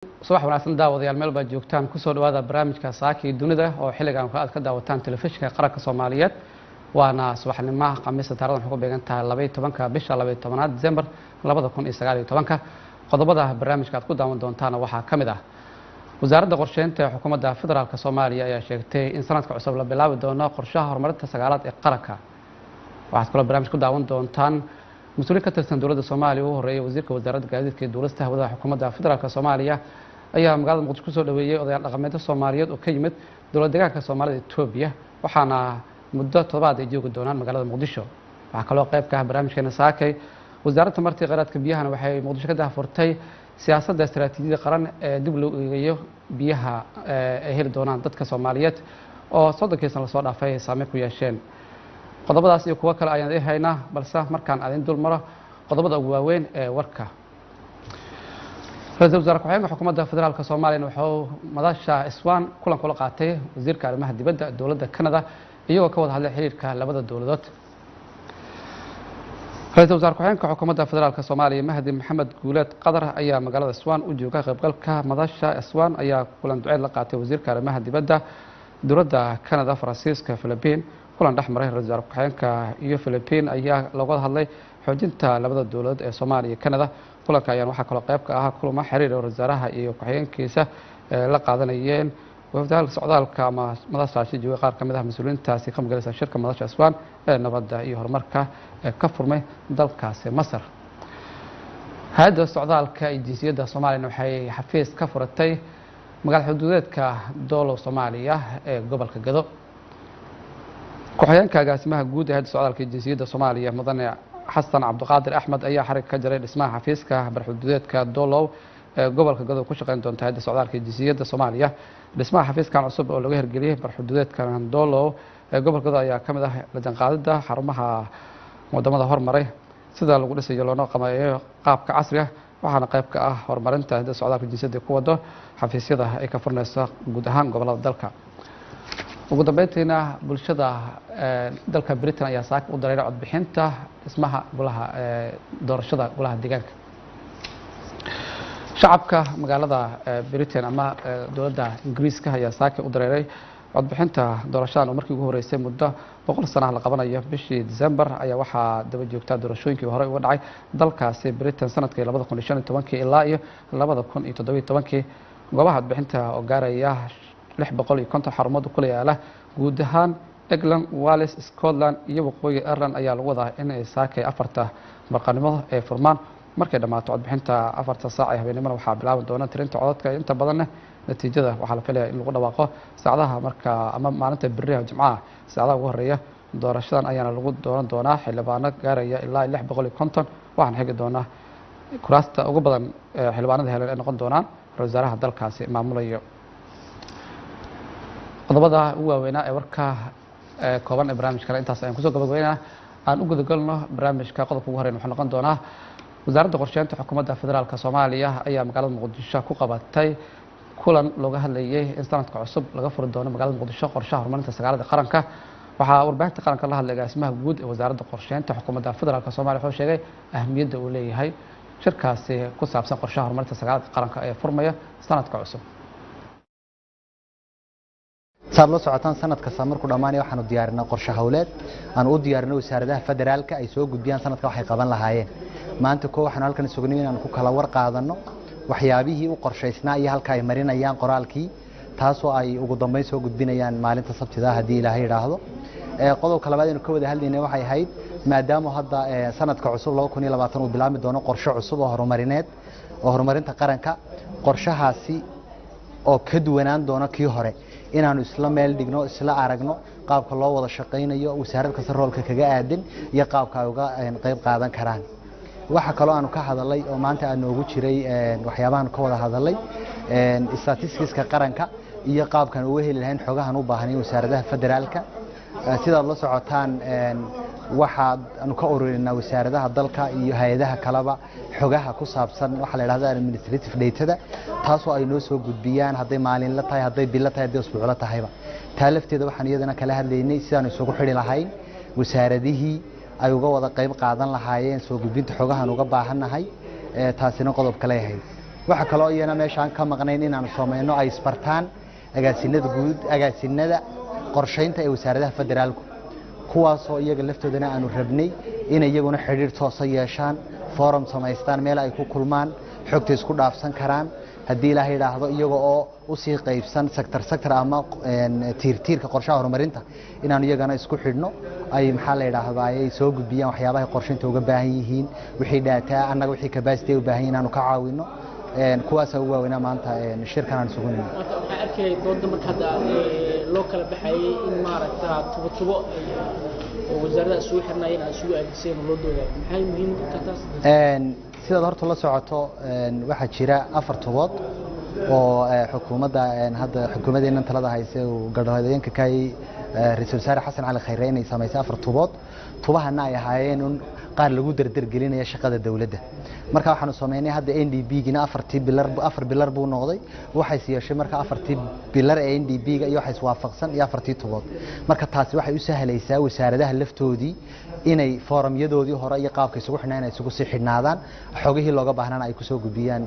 subax wanaagsan daawadayaal meel baad joogtaan ku soo dhawaada barnaamijka saakii dunida oo xilligan aad ka daawataan telefishinka qaranka Soomaaliyeed waana subaxnimo khamiis taariikhdu waxay ku beegan tahay 12 bisha 12 December 2019 qodobada barnaamijka aad ku daawan doontaan waxaa kamid ah wasaaradda qorsheynta xukuumadda federaalka Soomaaliya ayaa sheegtay in sanadka cusub la bilaabi doono qorshaha horumarinta sagaalaad ee qaranka waxaad kula barnaamij ku daawan doontaan مسؤولين كترسن دولة الصومالية وهرئي وزير كوزارة قاعدة كدولة استهوذها حكومة فدرالك الصومالية أيها مقالة مقدسكو سوداوية وضيع الأغمية الصومالية وكيمت دولة دقاك الصومالية التوبية وحانا مدة طبعا يجيوك الدونان مقالة مقدسو وحكالو قيب كه برامج كان ساكي وزارة مرتي غيرات كبيها وحي مقدسو كده فرتي سياسة استراتيجية قرن دبلو بيها هير دونان ضدك الصوماليات وصدق يسال صودا فيه سامك وياشين qodobadaas iyo kuwa kale ayaan haynaa balse markaan aadin dul maro qodobada ugu waaweyn ee warka Ra'iisul Wasaare Ku-xigeenka Xukuumadda Federaalka Soomaaliya wuxuu madasha Iswaan kulan kula qaatay wasiirka arrimaha dibadda dowladda Canada iyagoo ka wada hadlay xiriirka labada dowladood Ra'iisul Wasaare Ku-xigeenka Xukuumadda Federaalka Soomaaliya Mahdi Maxamed Guuleed Qadar ayaa magaalada Iswaan u jooga qaybgalka madasha Iswaan ayaa kulan duceed la qaatay wasiirka arrimaha dibadda dowladda Canada Francisca Philippine kulan dhexmaray ra'iisul wasaare ku-xigeenka iyo Philippine ayaa laga hadlay xoojinta labada dowladood ee Soomaaliya iyo Canada kulanka ayaa waxa kale qayb ka ah kulamo xiriir oo wasaaraha iyo ku-xigeenkiisa la qaadanayeen wafdaha socdaalka ama madashaasi jooga qaar kamid ah mas'uuliyiintaasi ka maqaleysa shirka madasha Iswaan ee nabadda iyo horumarka ka furmay dalkaasi Masar hay'adda socdaalka iyo jinsiyadda Soomaaliya waxay xafiis ka furatay magaalada xuduudeedka Doolow Soomaaliya ee gobolka Gado ku-xigeenka agaasimaha guud ee hay'adda socdaalka iyo jinsiyadda Soomaaliya mudane xasan cabdiqaadir axmed ayaa xarig ka jaray dhismaha xafiiska barxuduudeedka Doolow ee gobolka Gado ku shaqeyn doonta hay'adda socdaalka iyo jinsiyadda Soomaaliya dhismaha xafiiskan cusub oo laga hirgeliyay barxuduudeedka Doolow ee gobolka Gado ayaa kamid ah la jaanqaadida xarumaha wadamada hormaray sida lagu dhisayo loona qameeyo qaabka casriga waxaana qayb ka ah horumarinta hay'adda socdaalka iyo jinsiyadda ku wado xafiisyada ay ka furnayso guud ahaan gobolada dalka ugu dambeyntiina bulshada dalka Britain ayaa saak u dareeray codbixinta dhismaha golaha doorashada golaha deegaanka shacabka magaalada Britain ama dowladda Ingiriiska ayaa saak u dareeray codbixinta doorashadan oo markii ugu horeysay muddo 100 sano la qabanayo bishii December ayaa waxa daba joogta doorashooyinkii hore uga dhacay dalkaasi Britain sanadkii 2015 ilaa iyo 2017 goobaha codbixinta oo gaaraya 650 xarumood ku yaala guud ahaan England, Wales, Scotland iyo waqooyiga Ireland ayaa lagu wadaa in ay saakay 4 barqanimo ee furmaan markay dhamaato codbixinta 4 saac ee habeenimo waxaa bilaaban doona tirinta codadka inta badan natiijada waxaa la filayaa in lagu dhawaaqo saacadaha marka ama maalinta biriha Jimcaha saacadaha ugu horeeya doorashadan ayaana lagu dooran doonaa xildhibaano gaaraya ilaa 650 waxaan xigi doonaa kuraasta ugu badan xildhibaanada heleen ay noqon doonaan wasaaraha dalkaasi maamulayo qodobada ugu waaweynaa ee warka kooban ee barnaamijka intaas ayaan kusoo gabagabeynaa aan u gudagalno barnaamijka qodobka ugu horeeya wuxuu noqon doonaa wasaaradda qorsheynta xukuumadda federaalka Soomaaliya ayaa magaalada Muqdisho ku qabatay kulan looga hadlayay in sanadka cusub laga furi doono magaalada Muqdisho qorshaha horumarinta sagaalada qaranka waxaa warbaahinta qaranka la hadlay agaasimaha guud ee wasaaradda qorsheynta xukuumadda federaalka Soomaaliya wuxuu sheegay ahmiyadda uu leeyahay shirkaasi ku saabsan qorshaha horumarinta sagaalada qaranka ee furmaya sanadka cusub saad la socotaan sanadka markuu dhamaanay waxaanu diyaarinaa qorshe hawleed aan u diyaarinay wasaaradaha federaalka ay soo gudbiyaan sanadka waxay qaban lahaayeen maanta waxaan halkan isugnay inaan ku kala war qaadano waxyaabihii u qorshaysnaa iyo halka ay marinayaan qoraalkii taasoo ay ugu dambeyn soo gudbinayaan maalinta sabtida hadii Ilaahay yiraahdo qodobka labaad ee ka wada hadlaynay waxay ahayd maadaama hadda sanadka cusub 2020 uu bilaabmi doono qorshe cusub oo horumarineed oo horumarinta qaranka qorshahaasi oo ka duwanaan doona kii hore inaanu isla meel dhigno isla aragno qaabka loo wada shaqeynayo wasaaradda kasta roolka kaga aadan iyo qaabka ay uga qayb qaadan karaan waxa kale oo aanu ka hadalay oo maanta aan noogu jiray waxyaabahan ka wada hadalay statistics-ka qaranka iyo qaabkan uu heli lahayn xogahan u baahan wasaaradda federaalka sidaad la socotaan waxa aanu ka ururinaa wasaaradaha dalka iyo hay'adaha kaleba xogaha ku saabsan waxa la yiraahdo administrative data taasoo ay noo soo gudbiyaan haday maalin la tahay haday bil la tahay haday usbuuc la tahayba taalafteeda waxaan iyadana kala hadlaynay sidaan isugu xiri lahayn wasaaradihii ay uga wada qayb qaadan lahaayeen soo gudbinta xogahan uga baahanahay taasina qodob kale yahay waxa kale oo iyana meeshaan ka maqnayn inaan sameeyno ay isbartaan agaasinada guud agaasinada qorsheynta ee wasaaradaha federaalku kuwaas oo iyaga laftoodana aanu rabnay in iyaguna xiriir toos ah yeeshaan forum samaystaan meel ay ku kulmaan xogta isku dhaafsan karaan haddii ilaahay yiraahdo iyaga oo u sii qaybsan sector ama tiirka qorshaha horumarinta inaan iyagana isku xidhno ay maxaa la yiraahdaa ay soo gudbiyaan waxyaabaha qorsheynta uga baahan yihiin wixii data annaga wixii capacity u baahan inaanu ka caawino kuwaas ugu waaweyn maanta shirkan aan isugu nimid waxa arkay doodda marka hadda loo kala baxayay in maaragtaa tubo wasaaradda isugu xirnaayeen ay isugu aadiseen loo dooday maxay muhiim u tahay sidaad horta la socoto waxa jira 4 tubood oo xukuumadda hadda xukuumadeenna talada haysa oo gadhadeenka kay ra'iisul wasaare Xasan Cali Khayre inay sameeyay 4 tubood tubahana ay ahaayeen qaar lagu darder gelinayo shaqada dawladda marka waxaanu sameeynay hadda NDB-gina 4 bilar buu noqday waxay siiyay marka 4 bilar ee NDB-ga iyo waxay iswaafaqsan iyo 4 tubood marka taasi waxay u sahlaysaa wasaaradaha laftoodii inay foorumyadoodii hore iyo qaabka isugu xidhnaan ay isugu sii xidhnaadaan xogihii looga baahnaan ay ku soo gudbiyaan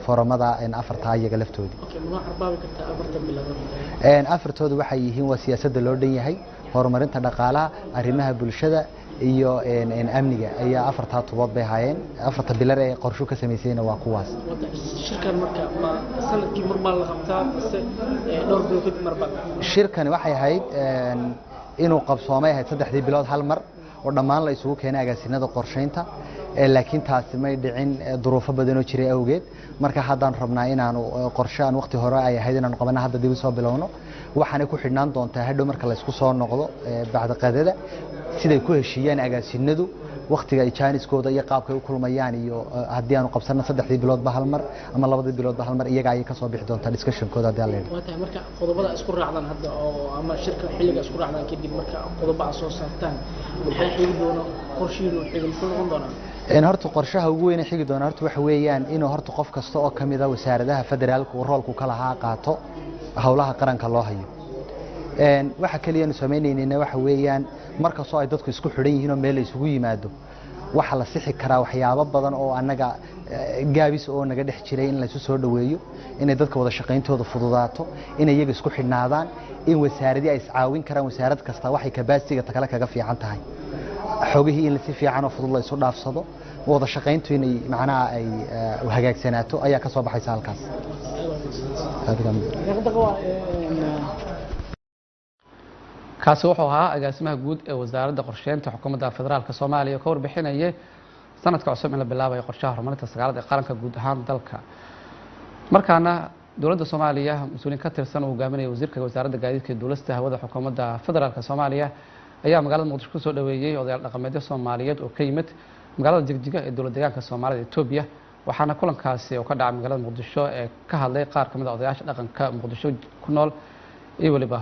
foorumada afarta iyaga laftoodii afartoodu waxay yihiin waa siyaasadda loo dhan yahay horumarinta dhaqaalaha arrimaha bulshada iyo amniga ayaa 4 tubood bay hayeen 4 bilar ee qorsho ka sameeyayna waa kuwaas shirkan marka ma sanadkii marba la qabtaa dhowr bilood marba shirkan waxay ahayd inuu qabsoomay 3 bilood hal mar oo dhammaan la isugu keenay agaasinada qorsheynta laakiin taasi may dhicin duruufo badan oo jiray awgeed marka haddaan rabnaa inaanu qorshaan waqti hore ay ahayd inaanu qabana hadda dib u soo bilowno waxaana ku xidhnaan doontaa hadhow marka la isku soo noqdo bacda qadada siday ku heshiiyaan agaasinadu waqtiga ay jaaniskooda iyo qaabkay u kulmayaan iyo haddii aanu qabsano 3 bilood ba hal mar ama 2 bilood ba hal mar iyaga ay ka soo bixi doontaa discussion-kooda hadii la yiraahdo waxa marka qodobada isku raacdan hadda oo ama shirka xilliga isku raacdan kadib marka qodobada soo saartaan waxa xigi doona qorshihiinu xigilsan noqon doona horta qorshaha ugu weyn ee xigi doona horta waxa weeyaan inuu horta qof kasta oo kamid ah wasaaradaha federaalka uu roolku kala qaato hawlaha qaranka loo hayo waxa kaliya inuu sameeynayna waxa weeyaan marka soo ay dadku isku xidhan yihiin oo meel ay isugu yimaado waxa la sixi karaa waxyaabo badan oo anaga gaabis oo naga dhex jiray in la isu soo dhaweeyo inay dadka wada shaqayntooda fududaato inay iyaga isku xidhnaadaan in wasaaradii ay iscaawin karaan wasaarad kasta waxay capacity-ga kale kaga fiican tahay xogihii in si fiican oo fudud la isu dhaafsado wada shaqayntu inay macnaha ay hagaagsanaato ayaa ka soo baxaysa halkaas kaasi wuxuu ahaa agaasimaha guud ee wasaaradda qorsheynta xukuumadda federaalka Soomaaliya ka warbixinayay sanadka cusub in la bilaabayo qorshaha horumarinta sagaalada ee qaranka guud ahaan dalka markaana dowladda Soomaaliya mas'uuliin ka tirsan oo hogaaminaya wasiirka wasaaradda gaadiidka iyo duulista hawada xukuumadda federaalka Soomaaliya ayaa magaalada Muqdisho ku soo dhaweeyay odayaal dhaqameedyo Soomaaliyeed oo ka yimid magaalada Jigjiga ee dowlad deegaanka Soomaalida Itoobiya waxaana kulankaasi oo ka dhacay magaalada Muqdisho ee ka hadlay qaar kamid ah odayaasha dhaqanka Muqdisho ku nool iyo waliba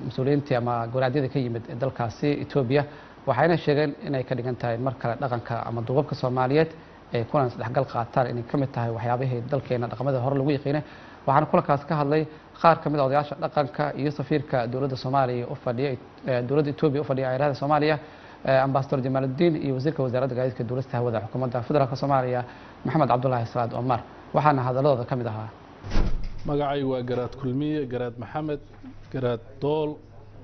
mas'uuliyiintii ama goladyada ka yimid dalkaasi Itoobiya waxayna sheegeen inay ka dhigan tahay mar kale dhaqanka ama duubabka Soomaaliyeed ee kulan isdhexgal qaataan inay kamid tahay waxyaabaha dalkeena dhaqamada hore lagu yaqiinay waxaana kulankaas ka hadlay qaar kamid ah odayaasha dhaqanka iyo safiirka dowladda Soomaaliya u fadhiya dowladda Itoobiya u fadhiya ayraada Soomaaliya ambassador Jamaaluddin iyo wasiirka wasaaradda gaadiidka iyo duulista hawada xukuumadda federaalka Soomaaliya Maxamed Cabdullaahi Salaad Omar waxaana hadalladooda kamid ahaa magacay waa garaad kulmiye garaad maxamed garaad dool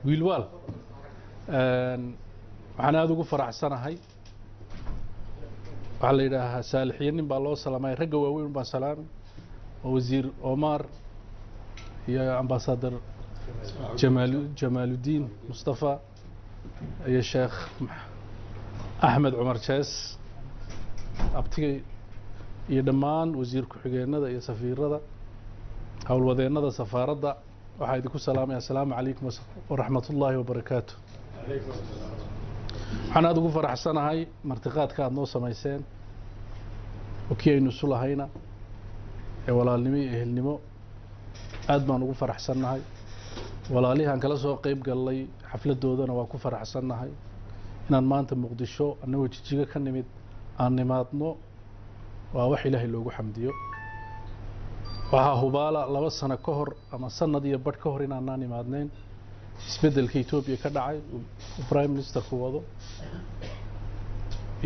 wiilwaal waxaan aad ugu faraxsanahay waxaa la yidhaahaa saalixiin nin baa loo salaamay ragga waaweyn baan salaamay oo wasiir Omar iyo ambassador Jamaaluddin Mustafa iyo sheekh Axmed Cumar Jees abtigay iyo dhammaan wasiir ku-xigeenada iyo safiirada howlwadeennada safaaradda waxaa idinku salaamay assalaamu calaykum waraxmatullaahi wabarakaatu waxaan aad ugu faraxsanahay martiqaadka aad noo samayseen oo kii aynu isu lahayna ee walaalnimo iyo ehelnimo aad baan ugu faraxsannahay walaalihi aan kala soo qayb gallay xafladoodana waa ku faraxsannahay inaan maanta Muqdisho annagoo Jigjiga ka nimid aan nimaadno waa wax Ilaahay loogu xamdiyo waxaa hubaala 2 sano ka hor ama sanad iyo badh ka hor inaanaan imaadnayn isbedelka Itoobiya ka dhacay prime minister ku wado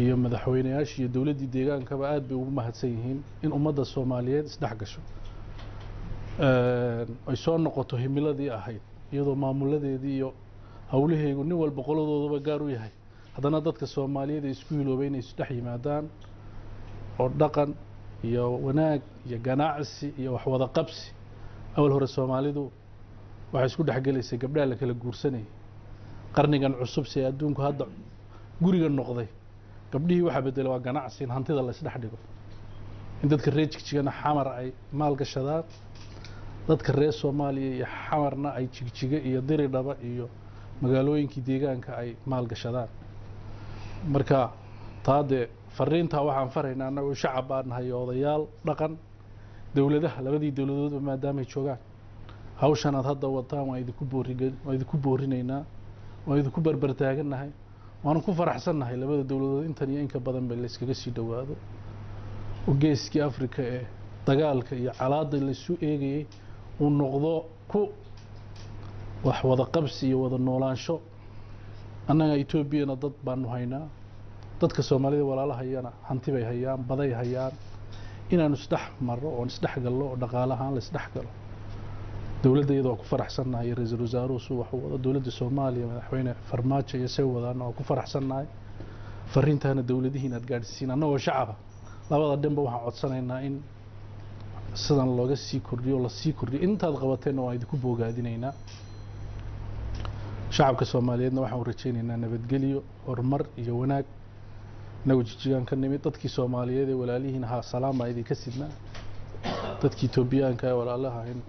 iyo madaxweynayaasha iyo dowladdii deegaankaba aad bay ugu mahadsan yihiin in ummadda Soomaaliyeed isdhex gasho ay soo noqoto himiladii ahayd iyadoo maamuladeedii iyo hawlaheegu nin walba qoladoodaba gaar u yahay haddana dadka Soomaaliyeed ay isku hiloobay inay isdhex yimaadaan oo dhaqan iyo wanaag iyo ganacsi iyo wax wada qabsi awal hore Soomaalidu waxay isku dhaxgalaysay gabdhaha la kala guursanay qarnigan cusub si adduunku hadda guriga noqday gabdhihii waxa bedelay waa ganacsi in hantida la isdhex dhigo in dadka reer Jigjigana xamar ay maal gashadaan dadka reer Soomaaliya iyo xamarna ay Jigjiga iyo Diridhaba iyo magaalooyinkii deegaanka ay maal gashadaan marka taade fariinta waxaan faraynaa anagu shacab aan nahay odayaal dhaqan dawladaha labadii dawladood maadaama ay joogaan hawshan aad hadda wataan waa idinku boorinaynaa waa idinku barbar taaganahay waan ku faraxsanahay labada dawladood intan iyo inka badan bay la iskaga sii dhawaado oo geeskii Afrika ee dagaalka iyo calaada la soo eegayay uu noqdo ku wax wada qabsi iyo wada noolaansho annaga Etoobiyana dad baanu haynaa dadka Soomaalida walaalahayana hanti bay hayaan baday hayaan inaanu isdhex marro oo isdhex gallo oo dhaqaalahaan la isdhex galo dawladda iyadoo ku faraxsanahay ra'iisul wasaaruhu soo wax wada dawladda Soomaaliya madaxweyne Farmaajo iyo soo wadaan oo ku faraxsanahay fariintaana dawladihiin aad gaarsiin annagoo shacaba labada dhanba waxaan codsanaynaa in sidan looga sii kordhiyo la sii kordhiyo intaad qabateen oo idinku boogaadinaynaa shacabka Soomaaliyeedna waxaan u rajaynaynaa nabadgelyo horumar iyo wanaag nagu Jigjigaan ka nimid dadkii Soomaaliyeed ee walaalihiin ha salaam baa idinka sidnaa dadkii Itoobiyaanka ee walaalaha in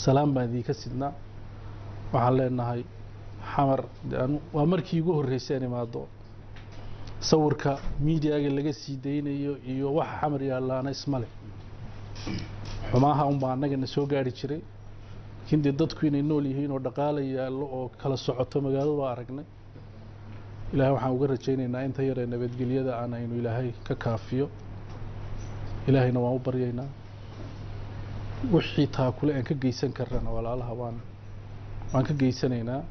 salaam baa idinka sidnaa waxaan leenahay xamar waa markii ugu horeysay imaado sawirka media-ga laga sii deynayo iyo wax xamar yaalaana ismale xumaha baa anagana soo gaari jiray kindi dadku inay nool yihiin oo dhaqaale yaalo oo kala socoto magaalada waa aragnay ilaahay waxaan uga rajaynaynaa inta yar ee nabadgelyada aan aynu ilaahay ka kaafiyo ilaahayna waan u baryaynaa wixii taa kule aan ka geysan karnaa walaalaha waan ka geysanaynaa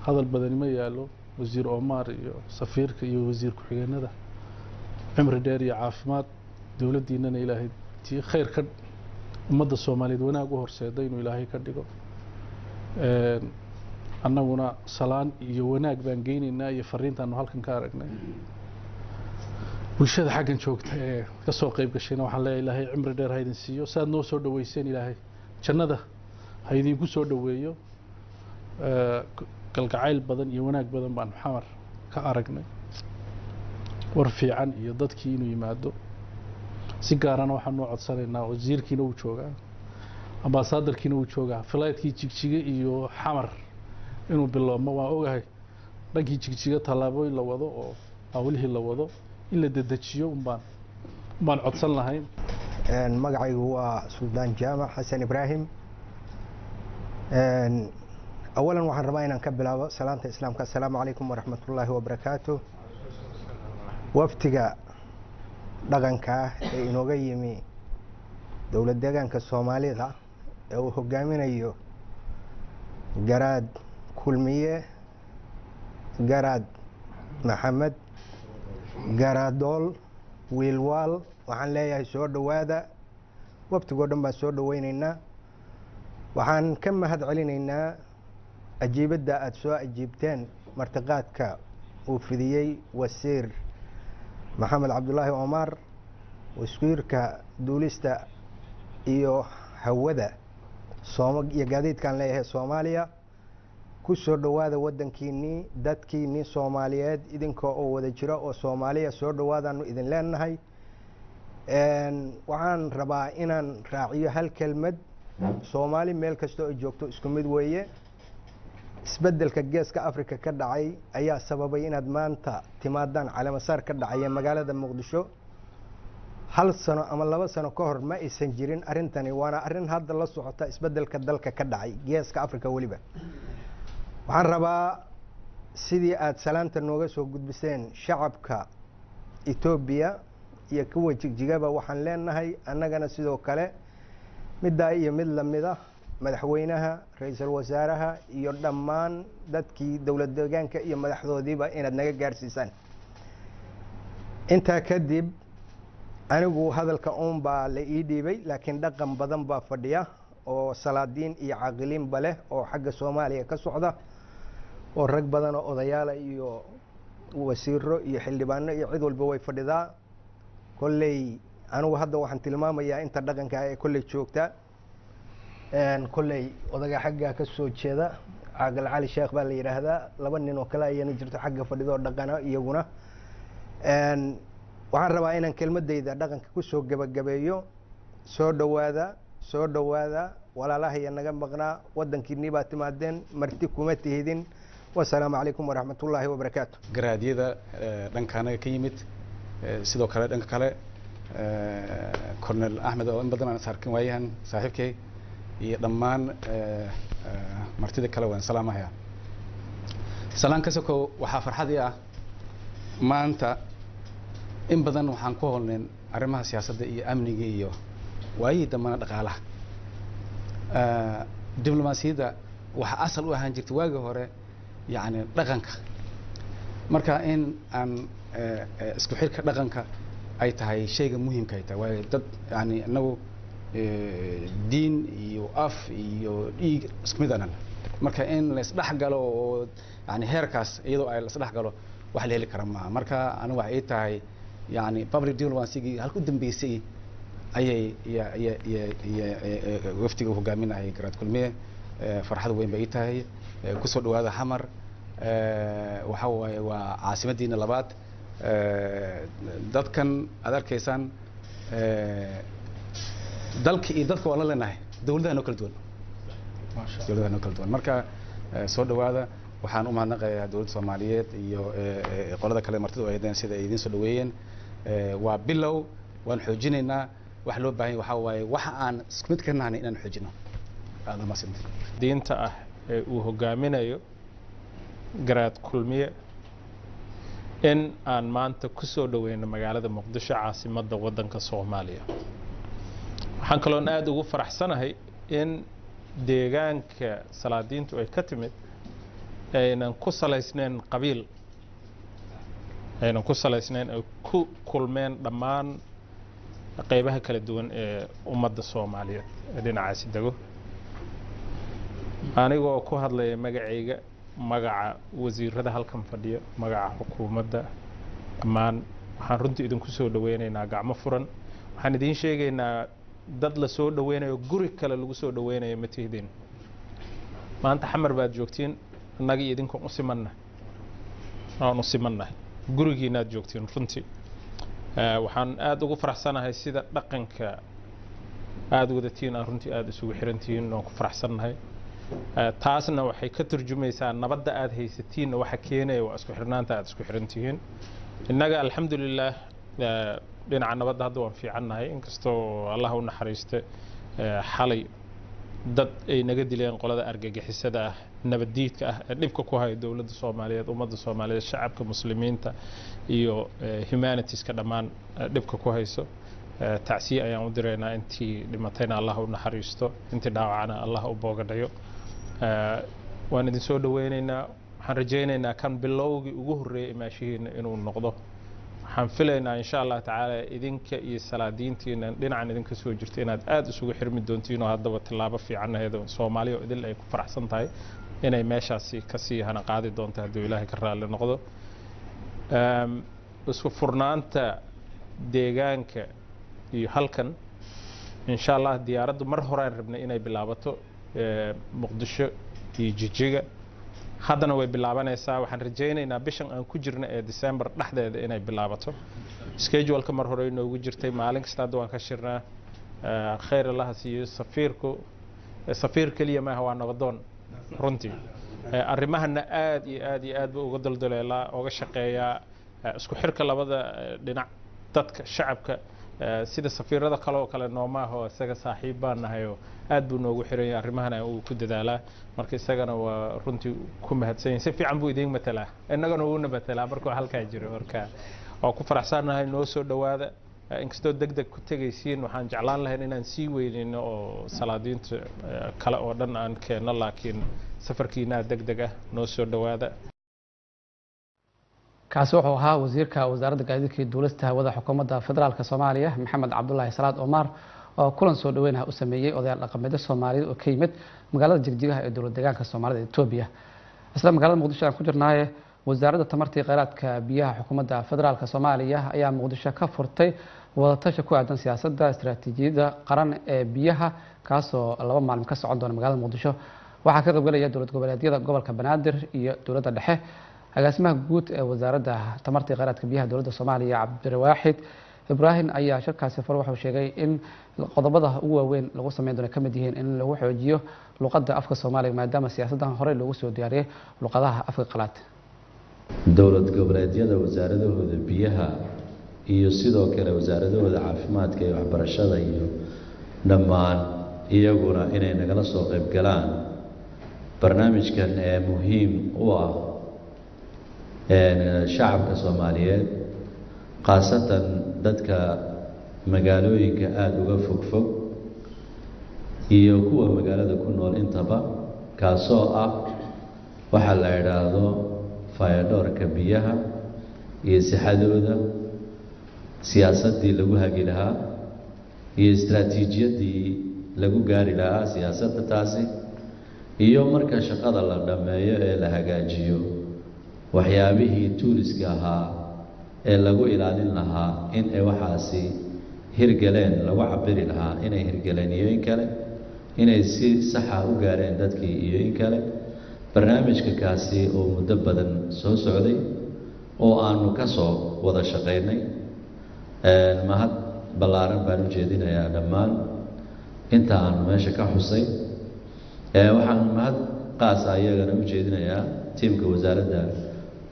hadal badan ma yaalo wasiir Omar iyo safiirka iyo wasiir ku-xigeenada cimri dheer iyo caafimaad dawladdiinana ilaahay tii khayr ka ummadda Soomaaliyeed wanaag u horseeday inuu ilaahay ka dhigo annaguna salaan iyo wanaag baan geynaynaa iyo fariintaanu halkan ka aragnay bulshada xaggan joogta ee ka soo qayb gashayna waxaan leeyahay ilaahay cimri dheer ha idin siiyo saad noo soo dhaweyseen ilaahay jannada ha idinku soo dhaweeyo galgacayl badan iyo wanaag badan baan xamar ka aragnay war fiican iyo dadkii inuu yimaado si gaarana waxaan noo codsanaynaa wasiirkiina uu joogaa ambassadorkiina uu joogaa flightki Jigjiga iyo xamar inuu bilowmo waa ogahay dhankii Jigjiga talaabooyin la wado oo hawlihii la wado in la dedejiyo baan codsan lahayn magacaygu waa Suldaan Jaamac Xasan Ibraahim أولاً waxaan rabaa inaan ka bilaabo salaanta islaamka assalaamu calaykum waraxmatullaahi wabarakaatuh waftiga dhaqanka ee inooga yimi dowlad deegaanka Soomaalida ee uu hogaaminayo garaad kulmiye garaad maxamed garaadool wiilwaal waxaan leeyahay soo dhawaada waftigoo dhan baan soo dhawaynaynaa waxaan ka mahad celinaynaa ajiibada aad soo ajiibteen martiqaadka uu fidiyey wasiir maxamed cabdullaahi Omar wasiirka duulista iyo hawada iyo gaadiidkan leeyahay Soomaaliya ku soo dhawaada wadankiinii dadkiinii Soomaaliyeed idinkoo oo wada jira oo Soomaaliya soo dhawaadaanu idin leenahay waxaan rabaa inaan raaciyo hal kelmad Soomaali meel kasta oo joogto isku mid weeye isbeddelka geeska Afrika ka dhacay ayaa sababay inaad maanta timaadaan calaamasaar ka dhacay magaalada Muqdisho hal sano ama 2 sano ka hor ma aysan jirin arintani waana arin hadda la socota isbeddelka dalka ka dhacay geeska Afrika waliba waxaan rabaa sidii aad salaanta nooga soo gudbiseen shacabka Itoobiya iyo kuwa Jigjigaba waxaan leenahay annagana sidoo kale midda iyo mid lamida madaxweynaha ra'iisul wasaaraha iyo dhammaan dadkii dowlad deegaanka iyo madaxdoodiiba inaad naga gaarsiisaan intaa kadib anigu hadalka uun baa la ii dhiibay laakiin dhaqan badan baa fadhiya oo salaadiin iyo caaqiliinba leh oo xagga Soomaaliya ka socda oo rag badan oo odayaal iyo wasiiro iyo xildhibaano iyo cid walba way fadhidaa kolley anigu hadda waxaan tilmaamayaa inta dhaqanka ay kolley joogta kolley odaga xagga ka soo jeeda caaqil cali sheekh baa la yiraahdaa laba nin oo kale ayana jirto xagga fadhido dhaqana iyaguna waxaan rabaa inaan kelmadeyda dhaqanka ku soo gabagabeeyo soo dhawaada walaalaha iyo naga maqnaa wadankiinii baa timaadeen marti kuma tihidin wasalaamu calaykum waraxmatullaahi wabarakaatu garaadyada dhankaanaga ka yimid sidoo kale dhanka kale cornel axmed oo in badan aan is arkin waayahan saaxiibkay iyo dhammaan martida kale waan salaamahayaa salaan ka sokow waxaa farxadii ah maanta in badan waxaan ku howlnayn arrimaha siyaasadda iyo amniga iyo waayihii dambana dhaqaalaha diblomaasiyadda waxaa asal u ahaan jirta waagii hore yacni dhaqanka marka in aan isku xirka dhaqanka ay tahay shayga muhiimka ay tahay waayo dad yani inagu diin iyo af iyo dhiig isku mid anan marka in la isdhex galo oo yani heerkaas iyadoo ay la isdhex galo wax la heli kara maaha marka anigu waxay tahay yani public diplomacy halku dambeysay ayay waftiga hogaaminayay garaad kulmiye farxad weyn bay tahay ku soo dhawaada xamar waxa waaye waa caasimadiina labaad dadkan aad arkaysaan dalka iyo dadka waa la leenahay dawladahana kala duwan marka soo dhawaada waxaan u mahadnaqayaa dawladda Soomaaliyeed iyo qolada kale martida oo aydan sida ay idin soo dhaweeyeen waa bilow waan xoojinaynaa wax loo baahan yahay waxa waaye waxa aan isku mid ka nahay inaan xoojino aad ma sinta diinta ah ee uu hogaaminayo garaad kulmiye in aan maanta ku soo dhaweyno magaalada Muqdisho caasimadda wadanka Soomaaliya waxaan kaloo aad ugu faraxsanahay in deegaanka salaadiintu ay ka timid aynan ku salaysneen qabiil aynan ku salaysneen ay ku kulmeen dhammaan qaybaha kala duwan ee ummadda Soomaaliyeed ee dhinacaasi dago anigoo ku hadlaya magacayga magaca wasiirada halkan fadhiya magaca xukuumadda dhammaan waxaan runtii idinku soo dhaweynaynaa gacmo furan waxaan idin sheegaynaa dad la soo dhaweynayo guri kale lagu soo dhaweynayo ma tihdin maanta xamar baad joogtiin annaga iyo idinku u simannahay gurigiinaad joogtiin runtii waxaan aad ugu faraxsanahay sida dhaqanka aad wadatiin aan runtii aad isugu xirantihiin oo ku faraxsanahay taasna waxay ka turjumaysaa nabadda aad haysatiin waxa keenaya waa isku xirnaanta aad isku xirantihiin innaga alxamdulillaah dhinaca nabadda hadda waan fiicannahay inkastoo Allah u naxariiste xalay dad ay naga dileen qolada argagixisada ah nabadiidka ah ee dhibka ku hay dawladda Soomaaliyeed ummadda Soomaaliyeed shacabka muslimiinta iyo humanitieska dhammaan dhibka ku hayso tacsiye ayaan u direynaa intii dhimatayna Allah u naxariisto intii dhaawacana Allah u boogadhayo waan idin soo dhaweynaynaa waxaan rajaynaynaa kan bilowgii ugu horeeyay imaashihiina inuu noqdo waxaan filaynaa insha Allah tacaala idinka iyo salaadiintiina dhinacan idinka soo jirta inaad aad isugu xirmi doontiin oo haddaba tilaabo fiican aheedo Soomaaliya idil ay ku faraxsan tahay inay meeshaasi ka sii hana qaadi doonto haddii Ilaahay ka raali noqdo isku furnaanta deegaanka iyo halkan insha Allah diyaaraddu mar hore aan rabnay inay bilaabato Muqdisho iyo Jijjiga haddana way bilaabanaysaa waxaan rajaynaynaa bishan aan ku jirno ee December dhexdeeda inay bilaabato schedule-ka mar hore inoogu jirtay maalin kasta hadda waan ka shirnaa khayr Allah siiyo safiir kaliya ma waa nabadoon runtii arrimahana aad iyo aad buu uga daldaleelaa uga shaqeeyaa isku xirka labada dhinac dadka shacabka sida safiirada kale oo kale noomaaho isaga saaxiib baan nahay oo aad buu noogu xiran yahay arrimahana uu ku dadaalaa marka isagana waa runtii ku mahadsan si fiican buu idin matalaa innagana uu na matalaa markuu halka jiro marka oo ku faraxsanahay noo soo dhawaada inkastoo degdeg ku tegaysiin waxaan jeclaan lahayn inaan sii weynino oo salaadiinta kale oo dhan aan keenno laakiin safarkiinaa degdeg ah noo soo dhowaada kaasi wuxuu ahaa wasiirka wasaaradda gaadiidka iyo duulista hawada xukuumadda federaalka Soomaaliya Maxamed Cabdullaahi Salaad Omar oo kulan soo dhaweyn u sameeyay odayaal dhaqameedka Soomaaliyeed oo ka yimid magaalada Jigjigaha ee dowlad deegaanka Soomaalida Itoobiya isla magaalada Muqdisho aan ku jirnaaye wasaaradda tamarta iyo kheyraadka biyaha xukuumadda federaalka Soomaaliya ayaa Muqdisho ka furtay wadatashi ku aadan siyaasadda istiraatiijiyadda qaran ee biyaha kaasoo 2 maalin ka socon doona magaalada Muqdisho waxaa ka qaybgalaya dowlad goboleedyada gobolka Banaadir iyo dowladda dhexe agaasimaha guud ee wasaaradda tamarta iyo kheyraadka biyaha dowladda Soomaaliya Cabdirwaaxid Ibrahim ayaa shirkaasi far wuxuu sheegay in qodobada ugu waaweyn lagu sameyn doono kamid yihiin in lagu xoojiyo luqadda afka Soomaaliga maadaama siyaasaddan hore loogu soo diyaariyay luqadaha afka qalaad dowlad goboleedyada wasaaradahooda biyaha iyo sidoo kale wasaaradahooda caafimaadka iyo waxbarashada iyo dhammaan iyaguna inay nagala soo qayb galaan barnaamijkan ee muhiim u ah shacabka Soomaaliyeed khaasatan dadka magaalooyinka aada uga fogfog iyo kuwa magaalada ku nool intaba kaasoo ah waxa la yiraahdo fayadhoorka biyaha iyo sixadooda siyaasadii lagu hagi lahaa iyo istiraatiijiyadii lagu gaari lahaa siyaasadda taasi iyo marka shaqada la dhameeyo ee la hagaajiyo waxyaabihii tuuliska ahaa ee lagu ilaalin lahaa in ay waxaasi hirgaleen lagu cabiri lahaa inay hirgaleen iyo in kale inay si sax ah u gaareen dadkii iyo in kale barnaamijka kaasi oo muddo badan soo socday oo aanu ka soo wada shaqeynay mahad ballaaran baan u jeedinayaa dhammaan inta aan meesha ka xusay waxaan mahad qaas ah iyagana u jeedinayaa tiimka wasaaradda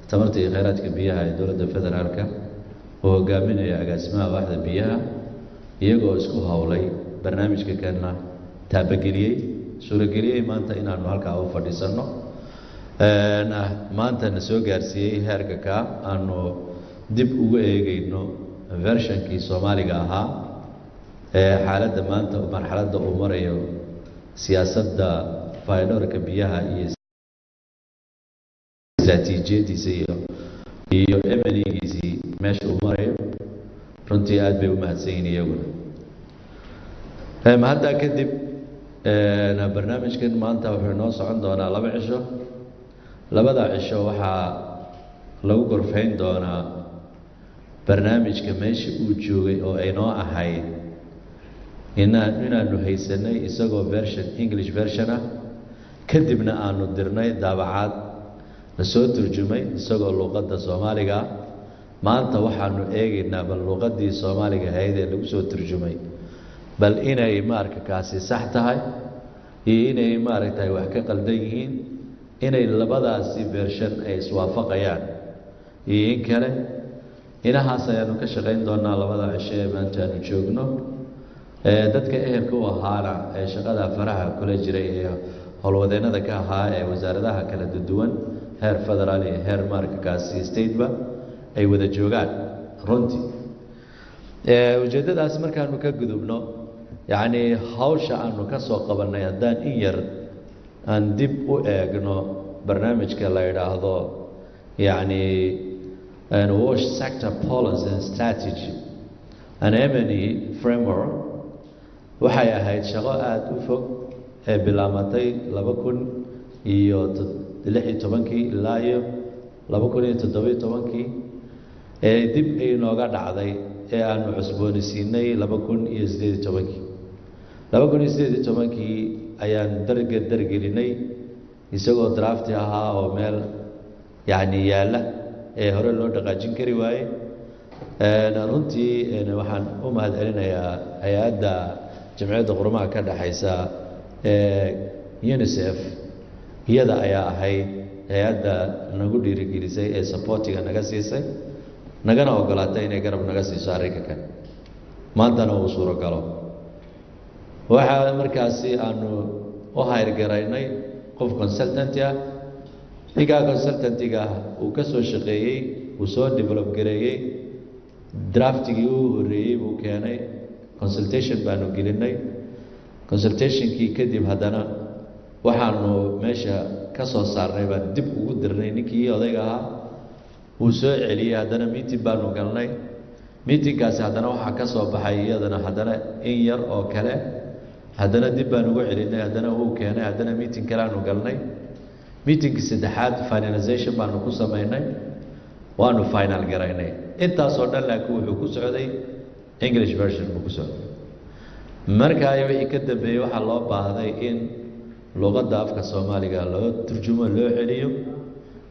tamarta iyo kheyraadka biyaha ee dowladda federaalka oo hogaaminaya agaasimaha waaxda biyaha iyagoo isku hawlay barnaamijka kana taabageliyey suurageliyey maanta inaanu halkaa u fadhiisanno maanta na soo gaarsiiyey heerka ka aanu dib ugu eegayno vershankii Soomaaliga ahaa ee xaaladda maanta marxaladda uu marayo siyaasadda fayadhoorka biyaha iyo istiraatiijiyadiisa iyo emanigiisii meesha uu marayo runtii aad bay u mahadsan yihiin iyaguna hadda kadib barnaamijkan maanta wuxuu noo socon doonaa 2 cisho 2 cisho waxaa lagu gorfayn doonaa barnaamijka meesha uu joogay oo ay noo ahayd inaanu haysanay isagoo version English version ah kadibna aanu dirnay daabacaad la soo turjumay isagoo luqadda Soomaaliga maanta waxaanu eegaynaa bal luqaddii Soomaaliga ahayd ee lagu soo turjumay bal inay kaasi sax tahay iyo inay wax ka qaldan yihiin inay labadaasi version ay iswaafaqayaan iyo in kale inahaas ayaanu ka shaqayn doonaa 2 cisho ee maanta aanu joogno dadka ehelka u ahaana ee shaqada faraha kula jiray ee howlwadeenada ka ahaa ee wasaaradaha kala duwan heer federaal iyo heer kaasi stateba ay wada joogaan runtii ujeedadaas markaanu ka gudubno yacni hawsha aanu ka soo qabanay haddaan in yar aan dib u eegno barnaamijka la yidhaahdo yacni wash sector policy and strategy an M&E framework waxay ahayd shaqo aada u fog ee bilaamatay 2016 ilaa iyo 2017 ee dib ay nooga dhacday ee aanu cusboonaysiinay 2018 ayaan dargelinay isagoo drafti ahaa oo meel yacni yaalla ee hore loo dhaqaajin kari waaye runtii waxaan u mahadcelinayaa hay-adda jamciyadda qurumaha ka dhaxaysa ee UNICEF iyada ayaa ahayd hay-adda nagu dhiirigelisay ee supportiga naga siisay nagana ogolaatay inay garab naga siiso arrinka kan maantana uu suuro galo waxaa markaasi aanu u hayrgaraynay qof consultant ah ninkaa consultantiga uu ka soo shaqeeyey uu soo develop gareeyey draftigii uu horeeyey buu keenay consultation baanu gelinay consultationkii kadib haddana waxaanu meesha ka soo saarnay baan dib ugu dirnay ninkii odayga ahaa wuu soo celiyey haddana meeting baanu galnay meetingkaasi haddana waxaa ka soo baxay iyadana haddana in yar oo kale haddana dib baan ugu celinay haddana wuu keenay haddana meeting kale aanu galnay meetingkii saddexaad finalization baanu ku samaynay waanu final garaynay intaasoo dhan laakiin wuxuu ku socday English version buu ku socday markaa wixii ka dambeeyey waxaa loo baahday in luqadda afka Soomaaliga loo turjumo loo celiyo